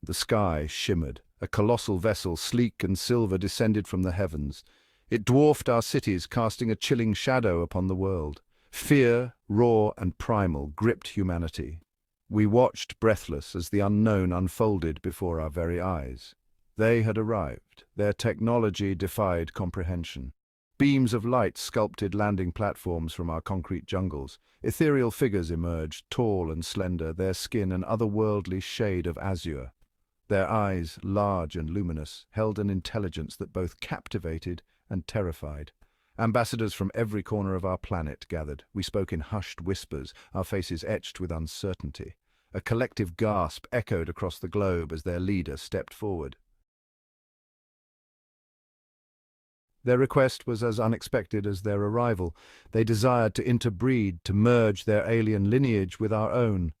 The sky shimmered. A colossal vessel, sleek and silver, descended from the heavens. It dwarfed our cities, casting a chilling shadow upon the world. Fear, raw and primal, gripped humanity. We watched, breathless, as the unknown unfolded before our very eyes. They had arrived. Their technology defied comprehension. Beams of light sculpted landing platforms from our concrete jungles. Ethereal figures emerged, tall and slender, their skin an otherworldly shade of azure. Their eyes, large and luminous, held an intelligence that both captivated and terrified. Ambassadors from every corner of our planet gathered. We spoke in hushed whispers, our faces etched with uncertainty. A collective gasp echoed across the globe as their leader stepped forward. Their request was as unexpected as their arrival. They desired to interbreed, to merge their alien lineage with our own.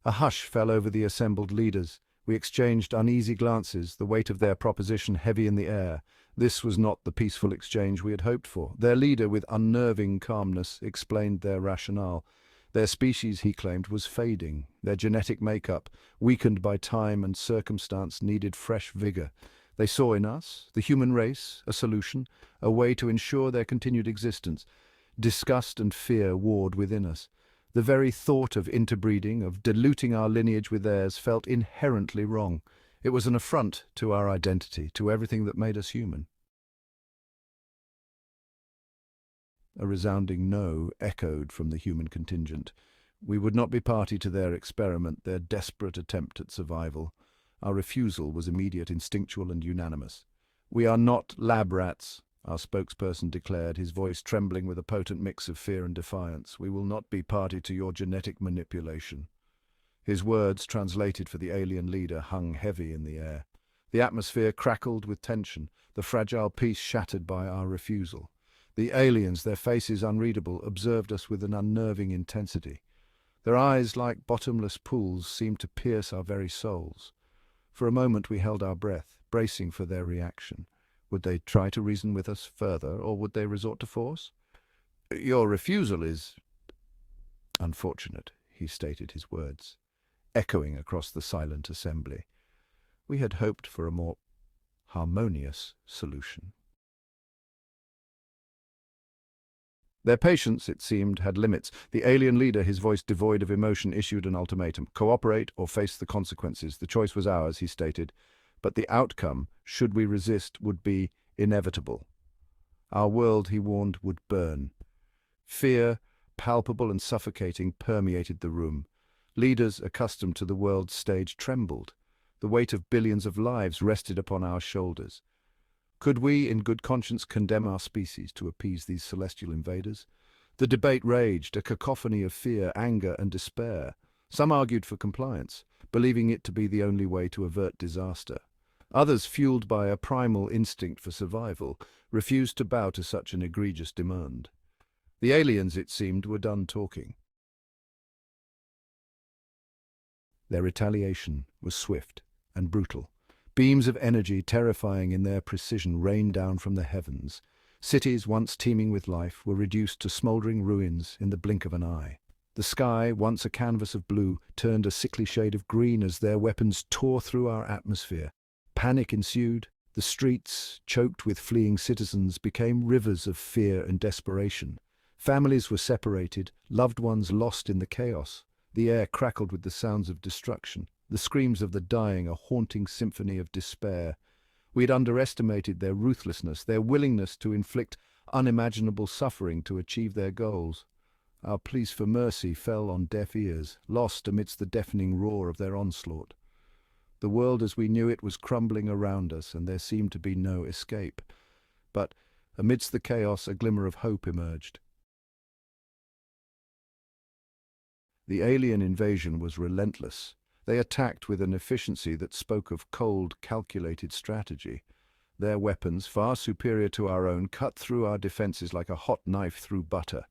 A hush fell over the assembled leaders. We exchanged uneasy glances, the weight of their proposition heavy in the air. This was not the peaceful exchange we had hoped for. Their leader, with unnerving calmness, explained their rationale. Their species, he claimed, was fading. Their genetic makeup, weakened by time and circumstance, needed fresh vigor. They saw in us, the human race, a solution, a way to ensure their continued existence. Disgust and fear warred within us. The very thought of interbreeding, of diluting our lineage with theirs, felt inherently wrong. It was an affront to our identity, to everything that made us human. A resounding no echoed from the human contingent. We would not be party to their experiment, their desperate attempt at survival. Our refusal was immediate, instinctual, and unanimous. "We are not lab rats," our spokesperson declared, his voice trembling with a potent mix of fear and defiance. "We will not be party to your genetic manipulation." His words, translated for the alien leader, hung heavy in the air. The atmosphere crackled with tension, the fragile peace shattered by our refusal. The aliens, their faces unreadable, observed us with an unnerving intensity. Their eyes, like bottomless pools, seemed to pierce our very souls. For a moment we held our breath, bracing for their reaction. Would they try to reason with us further, or would they resort to force? "Your refusal is unfortunate," he stated, his words echoing across the silent assembly. We had hoped for a more harmonious solution. Their patience, it seemed, had limits. The alien leader, his voice devoid of emotion, issued an ultimatum. "Cooperate or face the consequences. The choice was ours," he stated. But the outcome, should we resist, would be inevitable. Our world, he warned, would burn. Fear, palpable and suffocating, permeated the room. Leaders accustomed to the world's stage trembled. The weight of billions of lives rested upon our shoulders. Could we, in good conscience, condemn our species to appease these celestial invaders? The debate raged, a cacophony of fear, anger, and despair. Some argued for compliance, believing it to be the only way to avert disaster. Others, fueled by a primal instinct for survival, refused to bow to such an egregious demand. The aliens, it seemed, were done talking. Their retaliation was swift and brutal. Beams of energy, terrifying in their precision, rained down from the heavens. Cities, once teeming with life, were reduced to smouldering ruins in the blink of an eye. The sky, once a canvas of blue, turned a sickly shade of green as their weapons tore through our atmosphere. Panic ensued. The streets, choked with fleeing citizens, became rivers of fear and desperation. Families were separated, loved ones lost in the chaos. The air crackled with the sounds of destruction, the screams of the dying, a haunting symphony of despair. We had underestimated their ruthlessness, their willingness to inflict unimaginable suffering to achieve their goals. Our pleas for mercy fell on deaf ears, lost amidst the deafening roar of their onslaught. The world as we knew it was crumbling around us, and there seemed to be no escape. But amidst the chaos, a glimmer of hope emerged. The alien invasion was relentless. They attacked with an efficiency that spoke of cold, calculated strategy. Their weapons, far superior to our own, cut through our defenses like a hot knife through butter.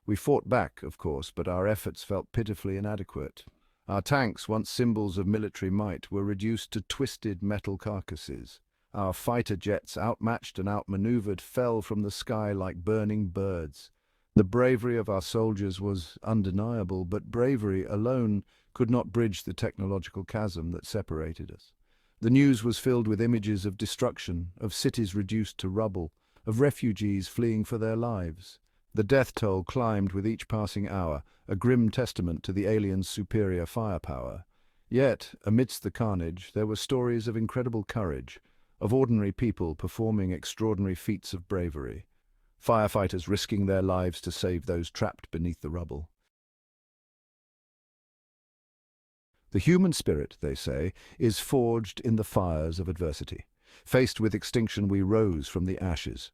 We fought back, of course, but our efforts felt pitifully inadequate. Our tanks, once symbols of military might, were reduced to twisted metal carcasses. Our fighter jets, outmatched and outmaneuvered, fell from the sky like burning birds. The bravery of our soldiers was undeniable, but bravery alone could not bridge the technological chasm that separated us. The news was filled with images of destruction, of cities reduced to rubble, of refugees fleeing for their lives. The death toll climbed with each passing hour, a grim testament to the aliens' superior firepower. Yet, amidst the carnage, there were stories of incredible courage, of ordinary people performing extraordinary feats of bravery, firefighters risking their lives to save those trapped beneath the rubble. The human spirit, they say, is forged in the fires of adversity. Faced with extinction, we rose from the ashes.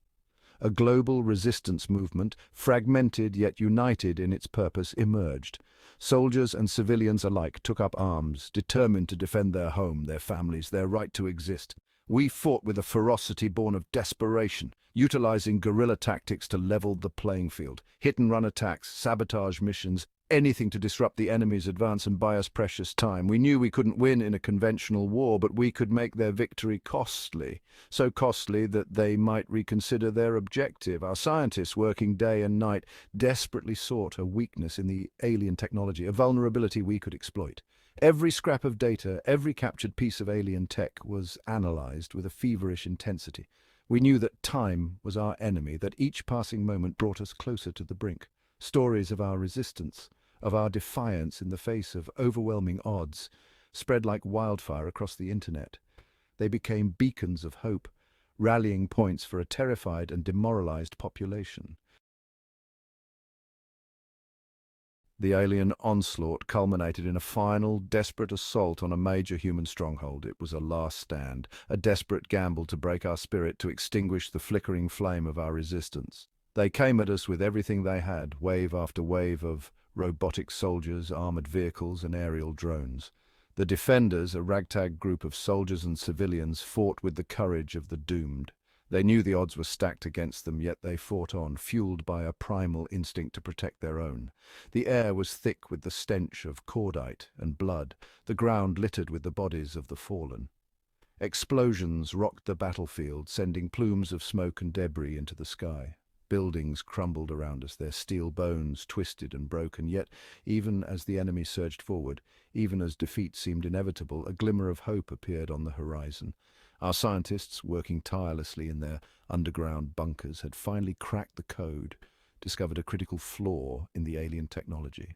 A global resistance movement, fragmented yet united in its purpose, emerged. Soldiers and civilians alike took up arms, determined to defend their home, their families, their right to exist. We fought with a ferocity born of desperation, utilizing guerrilla tactics to level the playing field. Hit-and-run attacks, sabotage missions, anything to disrupt the enemy's advance and buy us precious time. We knew we couldn't win in a conventional war, but we could make their victory costly, so costly that they might reconsider their objective. Our scientists, working day and night, desperately sought a weakness in the alien technology, a vulnerability we could exploit. Every scrap of data, every captured piece of alien tech was analyzed with a feverish intensity. We knew that time was our enemy, that each passing moment brought us closer to the brink. Stories of our resistance, of our defiance in the face of overwhelming odds, spread like wildfire across the internet. They became beacons of hope, rallying points for a terrified and demoralized population. The alien onslaught culminated in a final, desperate assault on a major human stronghold. It was a last stand, a desperate gamble to break our spirit, to extinguish the flickering flame of our resistance. They came at us with everything they had, wave after wave of robotic soldiers, armored vehicles, and aerial drones. The defenders, a ragtag group of soldiers and civilians, fought with the courage of the doomed. They knew the odds were stacked against them, yet they fought on, fueled by a primal instinct to protect their own. The air was thick with the stench of cordite and blood, the ground littered with the bodies of the fallen. Explosions rocked the battlefield, sending plumes of smoke and debris into the sky. Buildings crumbled around us, their steel bones twisted and broken, yet, even as the enemy surged forward, even as defeat seemed inevitable, a glimmer of hope appeared on the horizon. Our scientists, working tirelessly in their underground bunkers, had finally cracked the code, discovered a critical flaw in the alien technology.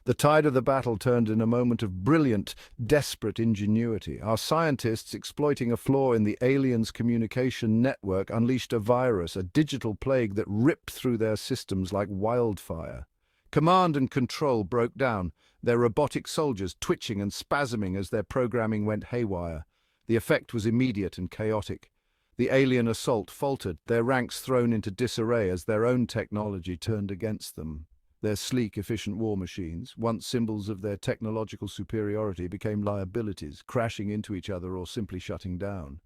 The tide of the battle turned in a moment of brilliant, desperate ingenuity. Our scientists, exploiting a flaw in the aliens' communication network, unleashed a virus, a digital plague that ripped through their systems like wildfire. Command and control broke down, their robotic soldiers twitching and spasming as their programming went haywire. The effect was immediate and chaotic. The alien assault faltered, their ranks thrown into disarray as their own technology turned against them. Their sleek, efficient war machines, once symbols of their technological superiority, became liabilities, crashing into each other or simply shutting down.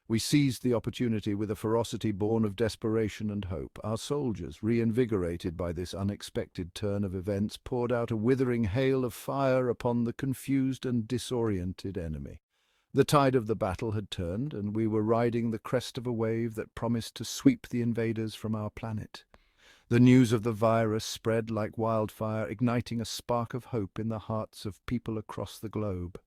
We seized the opportunity with a ferocity born of desperation and hope. Our soldiers, reinvigorated by this unexpected turn of events, poured out a withering hail of fire upon the confused and disoriented enemy. The tide of the battle had turned, and we were riding the crest of a wave that promised to sweep the invaders from our planet. The news of the virus spread like wildfire, igniting a spark of hope in the hearts of people across the globe.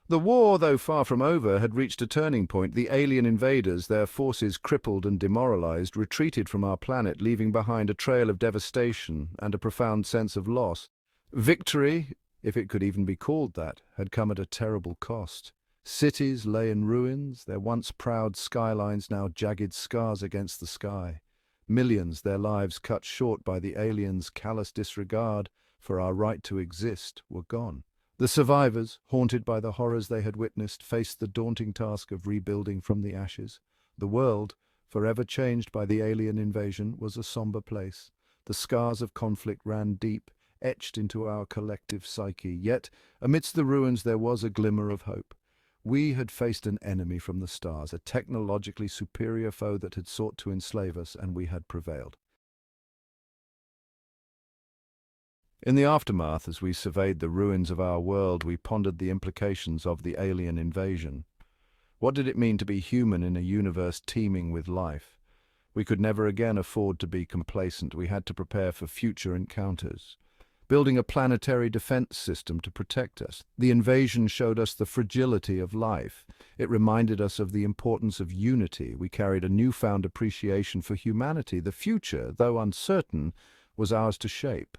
The war, though far from over, had reached a turning point. The alien invaders, their forces crippled and demoralized, retreated from our planet, leaving behind a trail of devastation and a profound sense of loss. Victory, if it could even be called that, had come at a terrible cost. Cities lay in ruins, their once proud skylines now jagged scars against the sky. Millions, their lives cut short by the aliens' callous disregard for our right to exist, were gone. The survivors, haunted by the horrors they had witnessed, faced the daunting task of rebuilding from the ashes. The world, forever changed by the alien invasion, was a somber place. The scars of conflict ran deep, etched into our collective psyche. Yet, amidst the ruins, there was a glimmer of hope. We had faced an enemy from the stars, a technologically superior foe that had sought to enslave us, and we had prevailed. In the aftermath, as we surveyed the ruins of our world, we pondered the implications of the alien invasion. What did it mean to be human in a universe teeming with life? We could never again afford to be complacent. We had to prepare for future encounters. building a planetary defense system to protect us. The invasion showed us the fragility of life. It reminded us of the importance of unity. We carried a newfound appreciation for humanity. The future, though uncertain, was ours to shape.